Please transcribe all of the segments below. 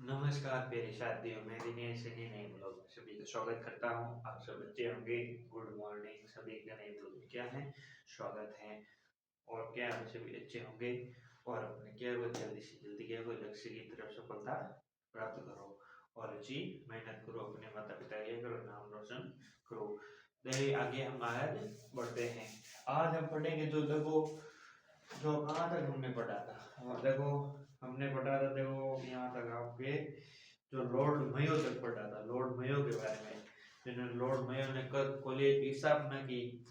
नमस्कार प्यारे साथियों, मैं दिनेश सनी नए ब्लॉग में सभी का स्वागत करता हूँ। आप सब बच्चे होंगे, गुड मॉर्निंग। सभी का नए ब्लॉग में क्या है, स्वागत है। और क्या आप सभी अच्छे होंगे और अपने क्या वो जल्दी से जल्दी क्या वो लक्ष्य की तरफ सफलता प्राप्त करो और अच्छी मेहनत करो, अपने माता पिता के करो, नाम रोशन करो। चलिए आगे हम आज बढ़ते हैं। आज हम पढ़ेंगे जो कहाँ तक हमने पढ़ा था। देखो हमने पढ़ा था, देखो यहाँ तक आपके जो लॉर्ड मयो तक पढ़ा था, लॉर्ड मयो के बारे में, जिन्होंने लॉर्ड मयो ने कॉलेज की स्थापना की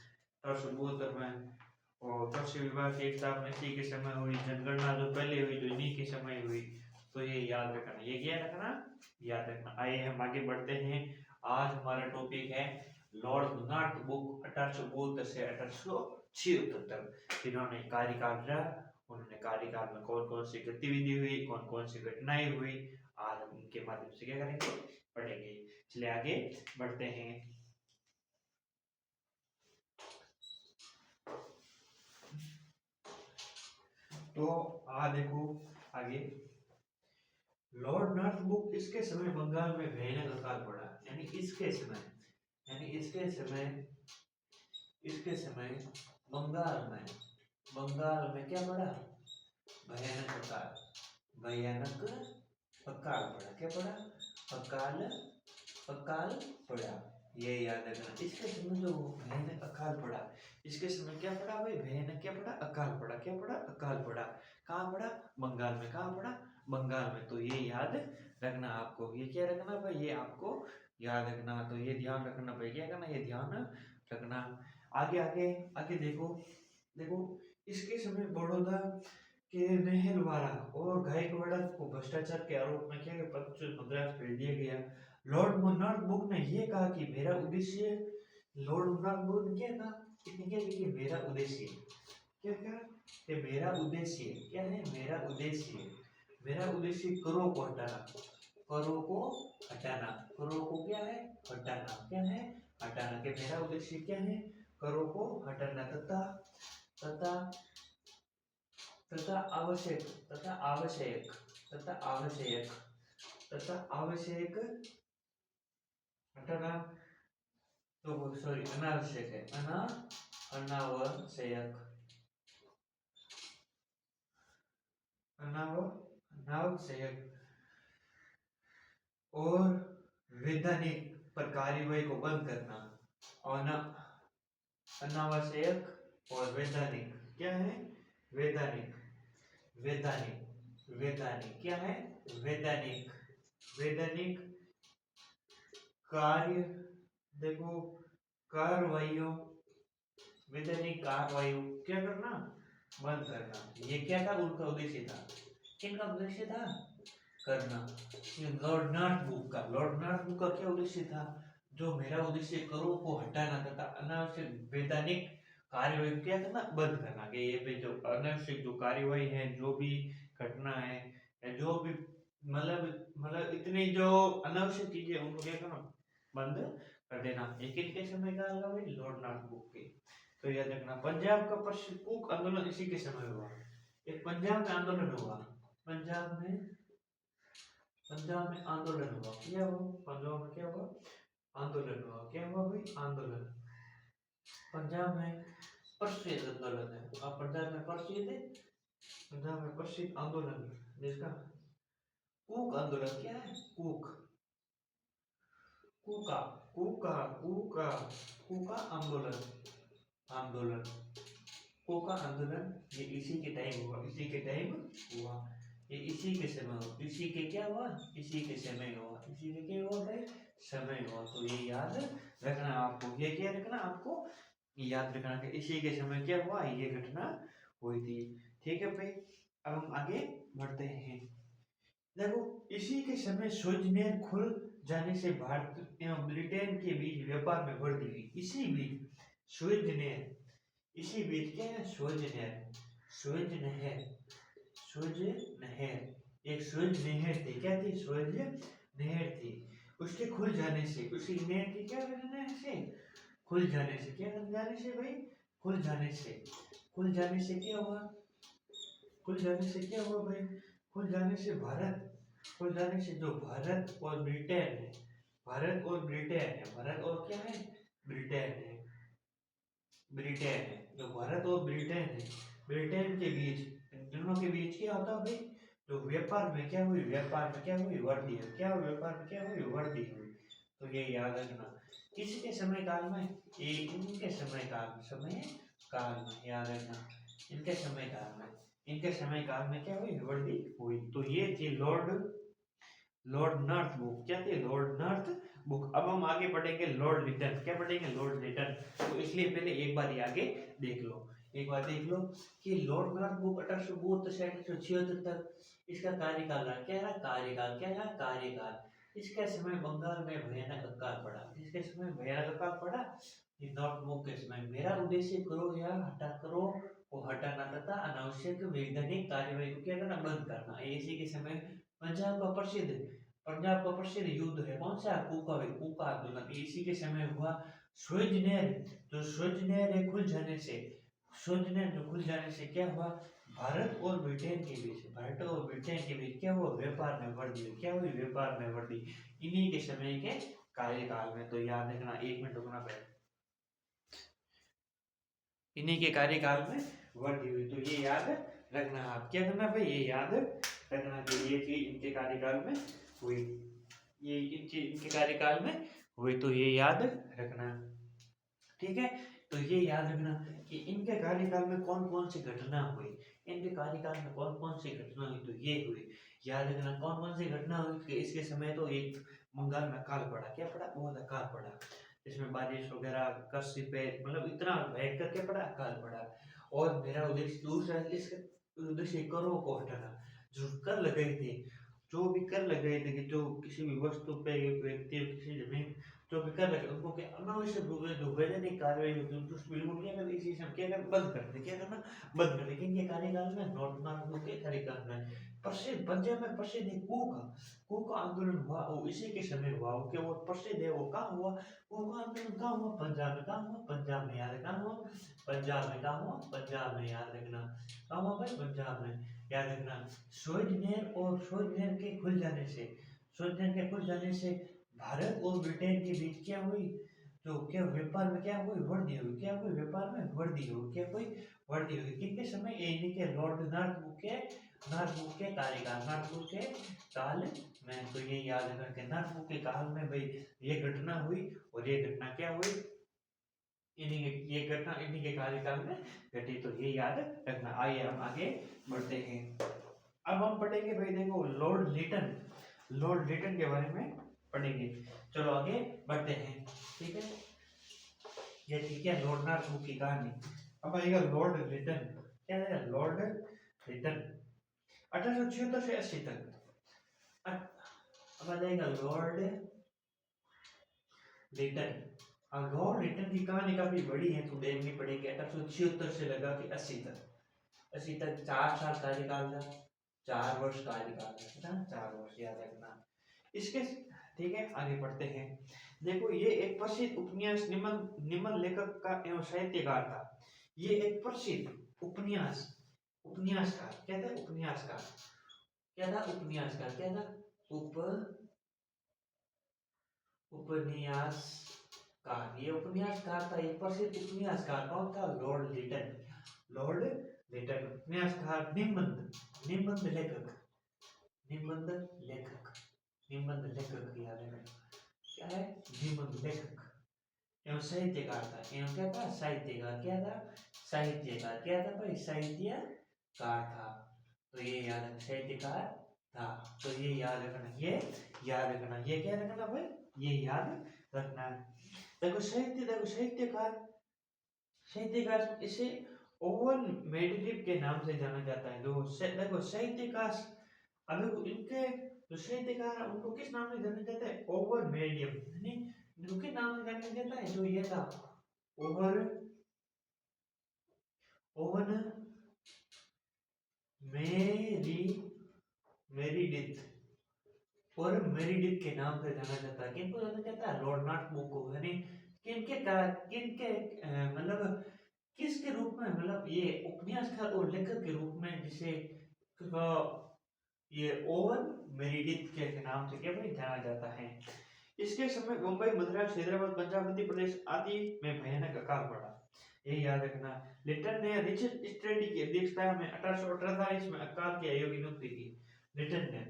1872 में। और कृषि विभाग की स्थापना इसी के समय हुई। जनगणना जो पहले हुई जो इन्हीं के समय हुई। तो ये याद रखना, ये क्या रखना, याद रखना। आइए हम आगे बढ़ते हैं। आज हमारा टॉपिक है लॉर्ड नॉर्थब्रुक 1872 से 1876 तक जिन्होंने कार्यकाल रहा। उन्होंने कार्यकाल में कौन कौन सी गतिविधि हुई, कौन कौन सी घटनाएं हुई, आज हम उनके माध्यम से क्या करेंगे, पढ़ेंगे। चलिए आगे बढ़ते हैं। तो देखो आगे, लॉर्ड नॉर्थब्रुक इसके समय बंगाल में भयानक अकाल पड़ा। यानी इसके समय बंगाल में क्या पड़ा, भयानक अकाल पड़ा। क्या पड़ा, अकाल पड़ा। ये याद रखना। इसके समय जो भयानक अकाल पड़ा, इसके समय क्या पड़ा भाई, भयानक क्या पड़ा, अकाल पड़ा। क्या पड़ा, अकाल पड़ा। कहाँ पड़ा, बंगाल में। कहाँ पड़ा, बंगाल में। तो ये याद रखना आपको। ये क्या रखना भाई, ये आपको याद रखना। तो ये ध्यान रखना भाई, क्या करना, ये ध्यान रखना। आगे आगे आगे देखो, देखो इसके समय बड़ौदा के नेहलवारा और गायकवाड़ को भ्रष्टाचार के आरोप में क्या मद्रास भेज दिया गया। लॉर्ड नॉर्थब्रुक ने यह कहा कि मेरा उद्देश्य, लॉर्ड नॉर्थब्रुक ने क्या कहा, कि मेरा उद्देश्य क्या कहा, कि मेरा उद्देश्य क्या है, मेरा उद्देश्य करों को हटाना, करों को क्या है, हटाना। क्या है, हटाना। कि मेरा उद्देश्य क्या है, करों को हटाना तथा तथा तथा आवश्यक तथा आवश्यक तथा आवश्यक तथा आवश्यक हटाना। तो सॉरी, अनावश्यक है, अनावश्यक अनावश्यक और वैधानिक पर कार्यवाही को बंद करना। और अनावश्यक और वैधानिक क्या है, वैधानिक वैधानिक क्या है, वैधानिक वैधानिक कार्य, देखो कार्रवाइयों, वैधानिक कार्रवाइयों क्या करना, बंद करना। ये क्या था, उनका उद्देश्य था। किनका उद्देश्य था, करना। लॉर्ड नॉर्थब्रुक का क्या उद्देश्य था, जो मेरा उद्देश्य करों को हटाना तथा अनावश्यक वैधानिक कार्यवाही क्या करना, बंद करना। कि ये पे जो अनावश्यक जो कार्यवाही है, जो भी घटना है, या जो भी मतलब इतनी जो अनावश्यक चीजें उनको क्या करना, बंद कर देना। ये किनके समय का लगा भाई, लॉर्ड नॉर्थब्रुक के। तो याद रखना। पंजाब का पश्चिम आंदोलन इसी के समय हुआ। एक पंजाब में आंदोलन हुआ, पंजाब में आंदोलन हुआ। क्या हुआ, पंजाब में क्या हुआ, आंदोलन हुआ। क्या हुआ भाई, आंदोलन। पंजाब में प्रसिद्ध आंदोलन है। अब पंजाब में प्रसिद्ध आंदोलन जिसका कूक आंदोलन। क्या है, कूक कूका कूका कूका कूका आंदोलन, आंदोलन कोका आंदोलन। ये इसी के टाइम हुआ, ये इसी के समय हुआ। इसी के क्या हुआ, इसी के समय हुआ, इसी के क्या हुआ भाई, समय हुआ। तो ये याद रखना आपको। ये क्या रखना आपको, याद रखना कि इसी के समय क्या हुआ, ये घटना हुई थी। ठीक है भाई, अब हम आगे बढ़ते हैं। देखो इसी के समय स्वेज नहर खुल जाने से भारत एवं ब्रिटेन के बीच व्यापार में वृद्धि हुई। इसी बीच स्वेज नहर, इसी बीच क्या है, स्वेज नहर, स्वेज नहर, स्वेज नहर, एक स्वेज नहर थी। क्या थी, स्वेज नहर थी। उसके खुल जाने से, उसी नहर की क्या करने से, खुल जाने से, क्या कर जाने से भाई, खुल जाने से, खुल जाने से क्या हुआ, खुल जाने से क्या हुआ भाई, खुल जाने से भारत खुल जाने से जो भारत और ब्रिटेन है, भारत और ब्रिटेन है, भारत और क्या है, ब्रिटेन है, ब्रिटेन है, जो भारत और ब्रिटेन है, ब्रिटेन के बीच, इन दोनों के बीच क्या होता है भाई, जो व्यापार में क्या हुई, व्यापार में क्या हुई, वृद्धि है, क्या हुई, व्यापार में क्या हुई, वृद्धि हुई। तो ये याद रखना किसके समय काल में, ये इनके समय काल में, समय काल में याद रखना, इनके समय काल में, इनके समय काल में क्या हुई, वृद्धि हुई। तो ये थी लॉर्ड, लॉर्ड नॉर्थ बुक, क्या थी, लॉर्ड नॉर्थ बुक। अब हम आगे पढ़ेंगे लॉर्ड लिटन, क्या पढ़ेंगे, लॉर्ड लिटन। तो इसलिए पहले एक बार ये आगे देख लो, एक बार देख लो कि लॉर्ड नॉर्थ बुक 1872 से 1876 तक इसका कार्यकाल रहा, क्या रहा, कार्यकाल, क्या रहा, कार्यकाल। इसके समय बंगाल में भयानक अकाल पड़ा, इसके समय भयानक अकाल पड़ा, ये नॉर्थ बुक के समय। मेरा उद्देश्य करो या हटा करो, वो हटाना तथा अनावश्यक वैधानिक कार्यवाही को क्या करना, बंद करना। इसी के समय पंजाब का प्रसिद्ध युद्ध है कौन सा, कूका आंदोलन, इसी के समय हुआ। स्वेज नहर, जो स्वेज नहर है खुल जाने से, स्वेज नहर जो खुल जाने से क्या हुआ, भारत और ब्रिटेन के बीच, भारत और ब्रिटेन के बीच क्या हुआ, व्यापार में वृद्धि, क्या हुई, व्यापार में वृद्धि, इन्हीं के समय के कार्यकाल में। तो याद रखना, 1 मिनट रुकना पड़ेगा, इन्हीं के कार्यकाल में वृद्धि हुई। तो ये याद रखना, आप क्या करना भाई, ये याद रखना कि ये चीज इनके कार्यकाल में हुई, ये इनके कार्यकाल में हुई। तो ये याद रखना, ठीक है। तो ये याद रखना कि इनके कार्यकाल में कौन कौन सी घटना हुई, इनके कार्यकाल में कौन कौन सी घटना हुई, तो ये हुई। याद रखना कौन कौन सी घटना हुई कि इसके समय तो एक बंगाल में अकाल पड़ा, क्या पड़ा, बहुत अकाल पड़ा, इसमें बारिश वगैरह कष्ट पे, मतलब इतना भयंकर क्या पड़ा, अकाल पड़ा। और मेरा उद्देश्य दूसरा, इसका उद्देश्य करों को हटाना, जो कर लगाए थे, जो भी कर लगाए थे कि जो किसी भी वस्तु पे, व्यक्ति, किसी जमीन जो भी कर रखे उनको क्या अनावश्यक रूप से जो वैधानिक कार्रवाई होती है उनको बिल्कुल क्या करना, इसी समय क्या करना, बंद कर दे, क्या करना, बंद कर दे। किनके कार्यकाल में, नॉर्थ नॉर्थ के कार्यकाल में। प्रसिद्ध पंजाब में प्रसिद्ध है कूका आंदोलन हुआ, वो इसी के समय हुआ, वो क्या, वो प्रसिद्ध है, वो कहाँ हुआ, कूका आंदोलन कहाँ हुआ, पंजाब में, कहाँ हुआ, पंजाब में, याद कहाँ हुआ, पंजाब में, कहाँ हुआ, पंजाब में, याद रखना, कहाँ हुआ भाई, पंजाब में, याद रखना। स्वेज नहर और स्वेज नहर के खुल जाने से, स्वेज नहर के खुल जाने से भारत और ब्रिटेन के बीच क्या हुई, तो क्या व्यापार में क्या हुई, वृद्धि हुई, क्या हुई, व्यापार में वृद्धि हुई, क्या हुई, वृद्धि हुई। किनके समय, इनके लॉर्ड नॉर्थबुक के कार्यकाल, नॉर्थबुक के काल में। तो ये याद रखना कि नॉर्थबुक के काल में भाई ये घटना हुई, और ये घटना क्या हुई, ये घटना इन्हीं के कार्यकाल में घटी। तो ये याद रखना। आइए हम आगे बढ़ते हैं। अब हम पढ़ेंगे भाई, देखो लॉर्ड लिटन, लॉर्ड लिटन के बारे में पढ़ेंगे। चलो आगे बढ़ते हैं, ठीक है। ये ठीक है, लॉर्ड नॉर्थबुक की कहानी। अब आएगा लॉर्ड लिटन, क्या है, लॉर्ड लिटन 1876 से 80 तक। अब आ जाएगा लॉर्ड लिटन। अब लॉर्ड लिटन की कहानी काफी बड़ी है, तो देखनी पड़ेगी। 1876 से लगा के 80 तक, 80 तक 4 साल कार्यकाल था, 4 वर्ष कार्यकाल था, 4 वर्ष, याद रखना इसके, ठीक है। आगे बढ़ते हैं। देखो ये एक प्रसिद्ध उपन्यास निबंध लेखक का एवं साहित्यकार था। ये एक प्रसिद्ध उपन्यासकार, क्या था, उपन्यासकार, क्या था, उपन्यासकार, क्या था, उपन्यासकार। ये उपन्यासकार था, एक प्रसिद्ध उपन्यासकार कौन था, लॉर्ड लिटन, लॉर्ड लिटन उपन्यासकार, निबंध लेखक, निबंध लेखक, निबंध लेखक, याद है क्या है, निबंध लेखक एवं साहित्यकार था, एवं क्या था, साहित्यकार, क्या था, साहित्यकार, क्या था भाई, साहित्यकार था। तो ये याद, साहित्यकार था। तो ये याद रखना, ये याद रखना, ये क्या रखना भाई, ये याद रखना। देखो साहित्य, देखो साहित्यकार, साहित्यकार इसे ओवन मेडिलिप के नाम से जाना जाता है। देखो साहित्यकार, अभी इनके जो साहित्यकार है उनको किस नाम से जाना जाता है, ओवन मेडियम, यानी इनको किस नाम से जाना जाता है, जो ये था ओवर, ओवन मेरी मेरीडिथ, और मेरीडिथ के नाम से जाना जाता है। किनको जाना जाता है, लॉर्ड नॉर्थबुक को, यानी किनके मतलब किसके रूप में, मतलब ये उपन्यासकार और लेखक के रूप में जिसे ये ओवन मेरिडिथ के नाम से क्या भाई जाना जाता है। इसके समय मुंबई, मद्रास, हैदराबाद, पंजाब, मध्य प्रदेश आदि में भयानक अकाल पड़ा। ये याद रखना। लिटन ने रिचर्ड स्टडी की अध्यक्षता में 1848 में अकाल की आयोग की नियुक्ति की। लिटन ने,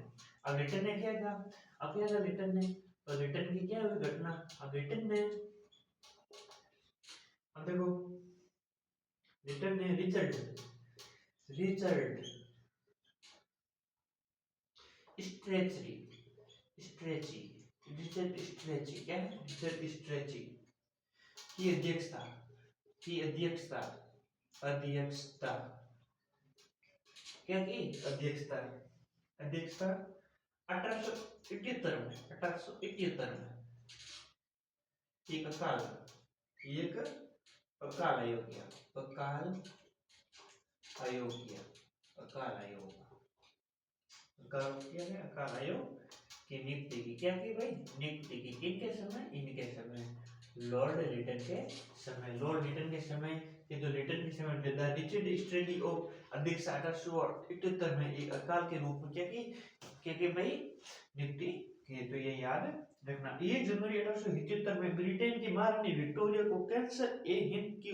अब लिटन ने क्या कहा, अब क्या कहा लिटन ने, तो लिटन की क्या हुई घटना, अब लिटन ने, अब देखो लिटन ने Richard Richard stretchy stretchy Richard stretchy क्या है, रिचर्ड स्ट्रेची की अध्यक्षता अध्यक्षता क्या की अध्यक्षता 1871 में एक अकाल आयोग किया, अकाल आयोग की नियुक्ति की, क्या की भाई, नियुक्ति की। किनके समय, इनके समय, लॉर्ड लिटन के समय। लॉर्ड लिटन के समय, ये जो लिटन के समय रिचर्ड स्टडी ऑफ अध्यक्ष 1878 में एक अकाल के रूप में क्या की भाई नियुक्ति की। तो ये याद रखना। 1 जनवरी 1877 में ब्रिटेन की महारानी विक्टोरिया को कैंसर ए हिंद की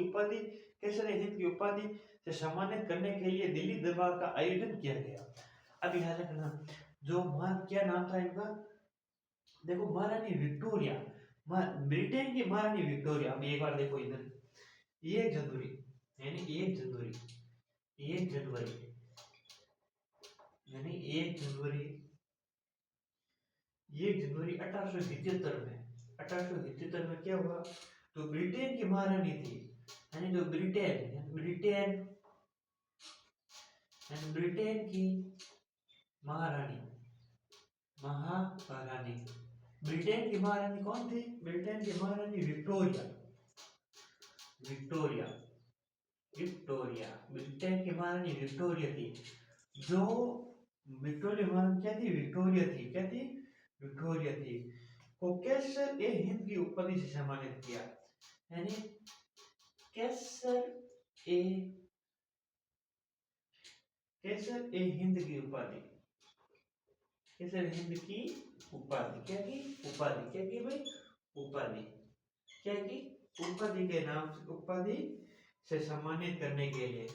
उपाधि से सम्मानित करने के लिए दिल्ली दरबार का आयोजन किया गया। अब याद रखना, जो क्या नाम था इनका, देखो महारानी विक्टोरिया, ब्रिटेन की महारानी विक्टोरिया। अब एक बार देखो इधर, 1 जनवरी यानी 1 जनवरी यानी 1 जनवरी 1877 में क्या हुआ, तो ब्रिटेन की महारानी थी, यानी जो ब्रिटेन की महारानी ब्रिटेन की महारानी कौन थी, ब्रिटेन की महारानी विक्टोरिया ब्रिटेन की महारानी विक्टोरिया थी। जो विक्टोरिया महारानी क्या थी को कैसर ए हिंद की उपाधि से सम्मानित किया, यानी कैसर ए हिंद की उपाधि, कैसर हिंद की उपाधि क्या की भाई उपाधि के नाम से, उपाधि से सम्मानित करने के लिए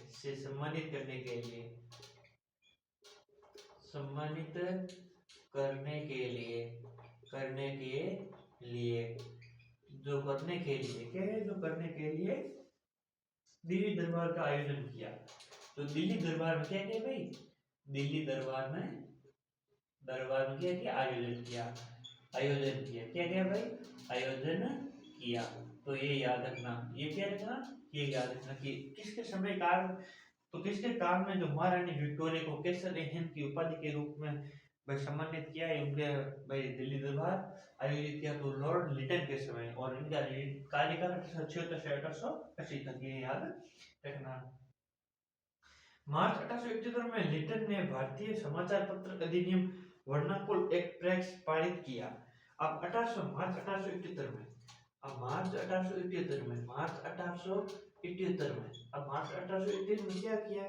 दिल्ली दरबार का आयोजन किया। तो दिल्ली दरबार में क्या किया भाई, दिल्ली दरबार में क्या किया, आयोजन किया भाई, आयोजन किया। तो ये याद रखना, ये याद रखना कि किसके समय काल, तो किसके काल में जो महारानी विक्टोरिया को कैसर ए हिंद की उपाधि के रूप में भाई सम्मानित किया है, उनके भाई दिल्ली दरबार आयोजित किया, तो लॉर्ड लिटन के समय, और इनका कार्यकाल 1876 से 1880 तक, ये याद रखना। मार्च 1871 में लिटन ने भारतीय समाचार पत्र अधिनियम वर्नाकुल एक्ट पारित किया। अब मार्च 1871 में, मार्च 1871 में क्या किया,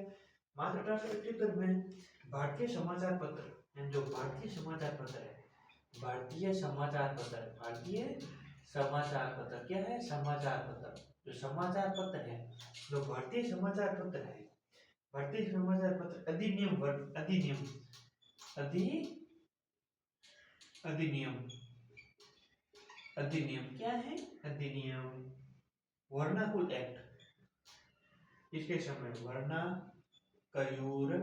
मार्च 1871 में भारतीय समाचार पत्र, जो भारतीय समाचार पत्र है, भारतीय समाचार पत्र क्या है, समाचार पत्र, जो समाचार पत्र है, जो भारतीय समाचार पत्र है, भारतीय समाचार पत्र अधिनियम क्या है, वर्नाकुल एक्ट, इसके समय वर्नाकुलर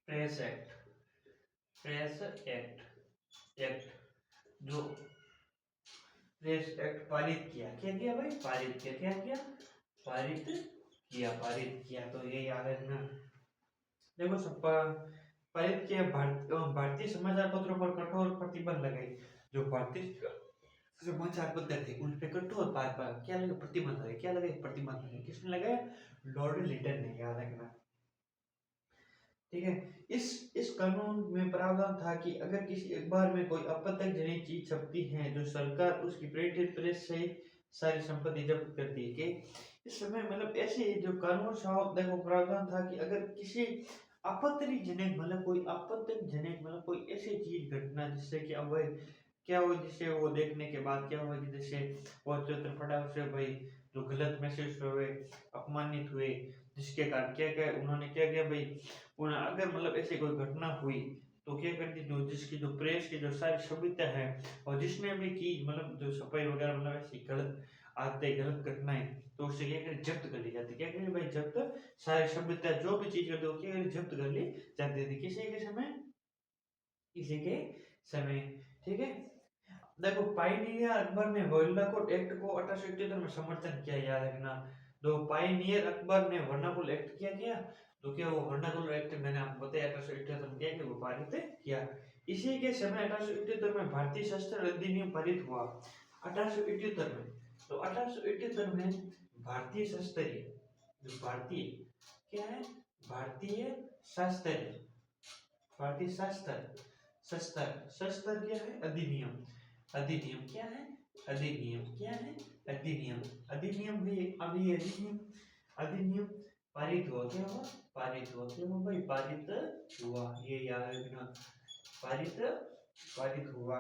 प्रेस एक्ट जो प्रेस एक्ट पारित किया, भाई पारित किया। तो ये याद रखना। देखो सब पारित किया, भारतीय समाचार पत्रों पर कठोर प्रतिबंध लगाई। जो भारतीय समाचार पत्र थे उन पे कठोर क्या लगे, प्रतिबंध लगे, किसने लगाया, लॉर्ड लिटन ने, याद रखना। ठीक है। इस कानून में प्रावधान था कि अगर किसी अखबार में कोई आपत्तिजनक चीज छपती है जो सरकार उसकी प्रिंटेड प्रेस सहित सारी संपत्ति जब्त करती है कि इस समय मतलब ऐसे जो कानून साहब देखो प्रावधान था कि अगर किसी आपत्तिजनक मतलब कोई आपत्तिजनक मतलब कोई ऐसी चीज घटना जिससे कि अब भाई क्या हो, जिससे वो देखने के बाद क्या हुआ कि जैसे वो चित्रपटा से भाई जो गलत मैसेज हुए, अपमानित हुए, जिसके कारण क्या क्या उन्होंने क्या किया भाई, उन्हें अगर मतलब ऐसी कोई घटना हुई तो क्या करती, जो जिसकी जो प्रेस की जो सारी सभ्यता है और जिसने भी की मतलब जो छपाई वगैरह मतलब ऐसी गलत आते गलत घटनाएं, तो उससे क्या करें जब्त कर ली जाती, क्या करें भाई जब्त, सारी सभ्यता जो भी चीज करते वो क्या करें जब्त कर ली जाती थी किसी के समय, किसी के समय। ठीक है। देखो पाइनियर अकबर ने वर्नाकुल एक्ट को 1871 में समर्थन किया, याद रखना। जो पाइनियर अकबर ने वर्नाकुल एक्ट किया गया, तो क्या वो वर्नाकुल एक्ट मैंने आपको बताया 1871 में क्या कि वो पारित किया। इसी के समय 1871 में भारतीय शस्त्र अधिनियम पारित हुआ 1871 में। तो 1871 में भारतीय शस्त्र, जो भारतीय क्या है, भारतीय शस्त्र, भारतीय शस्त्र, शस्त्र शस्त्र क्या है, अधिनियम, अधिनियम क्या है, अधिनियम क्या है, अधिनियम, अधिनियम भी अभी अधिनियम, अधिनियम पारित हुआ, क्या हुआ, पारित हुआ, क्या हुआ भाई, पारित हुआ, ये याद रखना, पारित, पारित हुआ,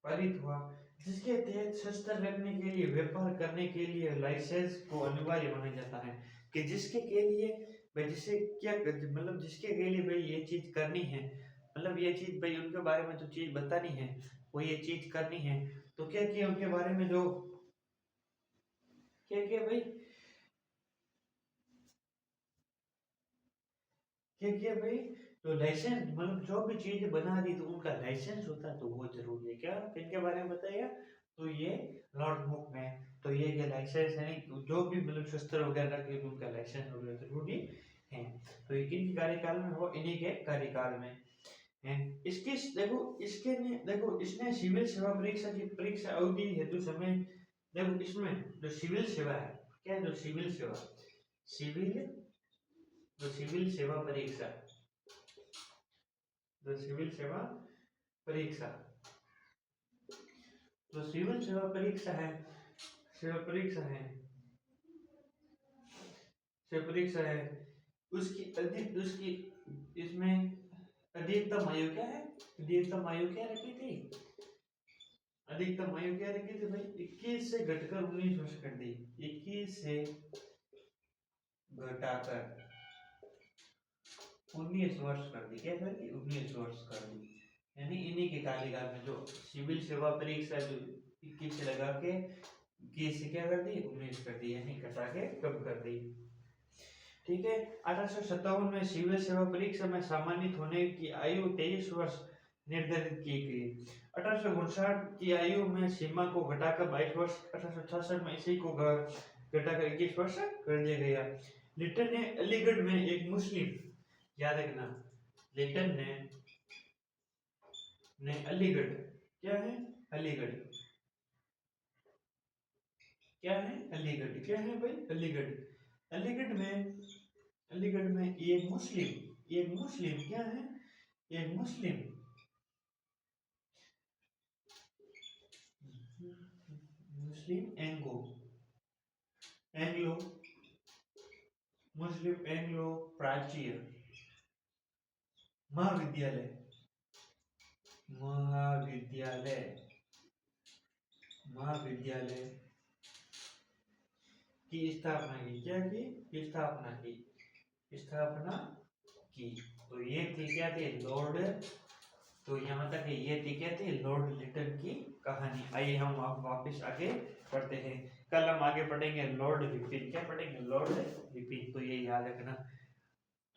पारित हुआ, जिसके तहत शस्त्र रखने के लिए व्यापार करने के लिए लाइसेंस को अनिवार्य माना जाता है, कि जिसके के लिए भाई जिससे क्या मतलब जिसके के लिए भाई ये चीज करनी है, मतलब ये चीज भाई उनके बारे में जो चीज बतानी है वो ये चीज करनी है, तो क्या किया उनके बारे में जो क्या किया भाई, क्या किया भाई, तो लाइसेंस मतलब जो भी चीज बना दी तो उनका लाइसेंस होता है तो वो जरूरी है, क्या किनके बारे में बताइए, तो ये लॉर्ड बुक में, तो ये लाइसेंस है जो भी मतलब शस्त्र वगैरह के तो उनका लाइसेंस वगैरह जरूरी है, तो ये किनके कार्यकाल में हो, इन्हीं के कार्यकाल में है। इसके देखो इसके ने देखो इसने सिविल सेवा परीक्षा की परीक्षा अवधि हेतु समय, देखो इसमें जो सिविल सेवा है, क्या है जो सिविल सेवा, सिविल, जो सिविल सेवा परीक्षा, जो सिविल सेवा परीक्षा, जो सिविल सेवा परीक्षा है, सेवा परीक्षा है, सेवा परीक्षा है, उसकी अधिक उसकी इसमें अधिकतम आयु क्या है, अधिकतम आयु क्या रखी थी, अधिकतम आयु क्या रखी थी भाई, 21 से घटकर 19 वर्ष कर दी, 21 से घटाकर 19 वर्ष कर दी, क्या कर दी 19 वर्ष कर दी, यानी इन्हीं के कार्यकाल में जो सिविल सेवा परीक्षा जो 21 से लगा के 21 से क्या कर दी 19 कर दी, यानी घटा के कम कर दी। ठीक है। 1857 में सिविल सेवा परीक्षा में सम्मानित होने की आयु 23 वर्ष निर्धारित की गई। 1859 की आयु में सीमा को घटाकर 22 वर्ष, 1866 में इसी को घटाकर 21 वर्ष कर दिया गया। लिटन ने अलीगढ़ में एक मुस्लिम, याद रखना, लिटन ने अलीगढ़, क्या है अलीगढ़, क्या है अलीगढ़, क्या है भाई अलीगढ़, अलीगढ़ में, अलीगढ़ में एक मुस्लिम, एक मुस्लिम क्या है, एक मुस्लिम, मुस्लिम एंगो, एंग्लो, मुस्लिम एंग्लो प्राच्य महाविद्यालय, महाविद्यालय, महाविद्यालय की स्थापना की, क्या की स्थापना की, स्थापना की, तो ये थी क्या थी लॉर्ड, तो यहाँ तक ये थी क्या थी लॉर्ड लिटन की कहानी। आइए हम आप वापस आगे पढ़ते हैं, कल हम आगे पढ़ेंगे लॉर्ड रिपीट, क्या पढ़ेंगे लॉर्ड रिपीट, तो ये याद रखना।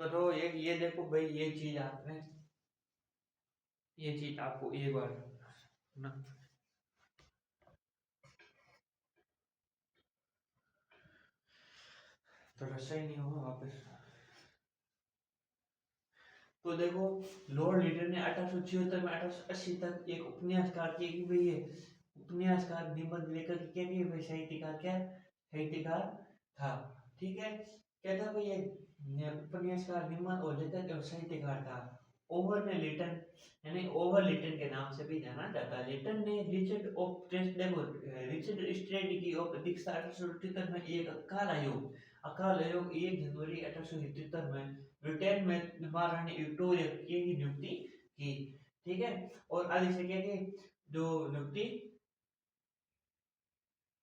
तो ये देखो भाई ये चीज आपने, ये चीज आपको एक बार ना, थोड़ा सही नहीं हुआ वापस। तो देखो लॉर्ड लिटन ने 1876 में 1880 तक एक उपन्यासकार की भाई ये उपन्यासकार निबंध लेखक क्या कि भाई साहित्यकार, क्या साहित्यकार था। ठीक है, क्या था भाई ये उपन्यासकार, निबंध और लेखक एवं साहित्यकार था। ओवर ने लिटन यानी ओवर लिटन के नाम से भी जाना जाता है। लिटन ने रिचर्ड ऑफ रिचर्ड स्ट्रेट की औपनिवेशिकता 1878 में एक अकाल आयोग 1 जनवरी 1877 में ब्रिटेन में महारानी विक्टोरिया की नियुक्ति की। ठीक है, और आगे से क्या कि जो नियुक्ति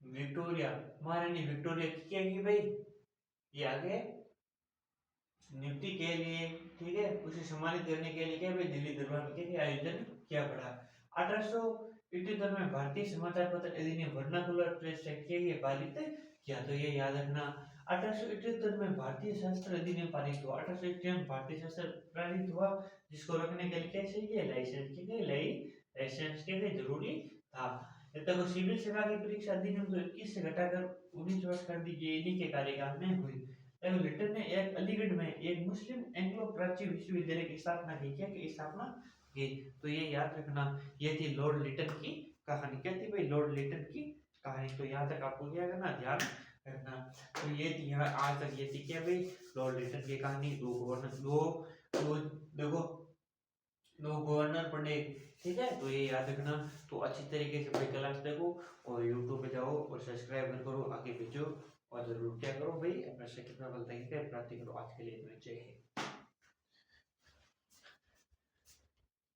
विक्टोरिया महारानी विक्टोरिया की क्या की भाई, ये आगे नियुक्ति के लिए, ठीक है, उसे सम्मानित करने के लिए क्या भाई दिल्ली दरबार में क्या आयोजन किया पड़ा। 1878 में भारतीय समाचार पत्र अधिनियम वर्नाकुलर प्रेस एक्ट के पारित किया, तो ये याद रखना। 1878 में भारतीय शास्त्र अधिनियम पारित हुआ। 1878 में भारतीय शास्त्र पारित हुआ, जिसको रखने के लिए क्या चाहिए, लाइसेंस के लाइसेंस के लिए जरूरी था। तब सिविल सेवा की परीक्षा अधिनियम 21 से घटाकर 19 वर्ष कर दी गई, इन्हीं के कार्यकाल में हुई। तब लिटन ने एक अलीगढ़ में एक मुस्लिम एंग्लो प्राच्य विश्वविद्यालय की स्थापना की। क्या की स्थापना की, तो ये याद रखना। ये थी लॉर्ड लिटन की कहानी। क्या थी भाई, लॉर्ड लिटन की कहानी। तो यहाँ तक आपको क्या करना, ध्यान रखना। तो ये थी यहाँ आज तक, ये थी क्या भाई, लॉर्ड लिटन की कहानी। दो गवर्नर, दो देखो दो गवर्नर पढ़े, ठीक है, तो ये याद रखना। तो अच्छी तरीके से भाई क्लास देखो और यूट्यूब पे जाओ और सब्सक्राइब करो, आगे भेजो और जरूर क्या करो भाई, अपना सेकंड लेवल तक प्राप्ति करो। आज के लिए इतना, जय हिंद।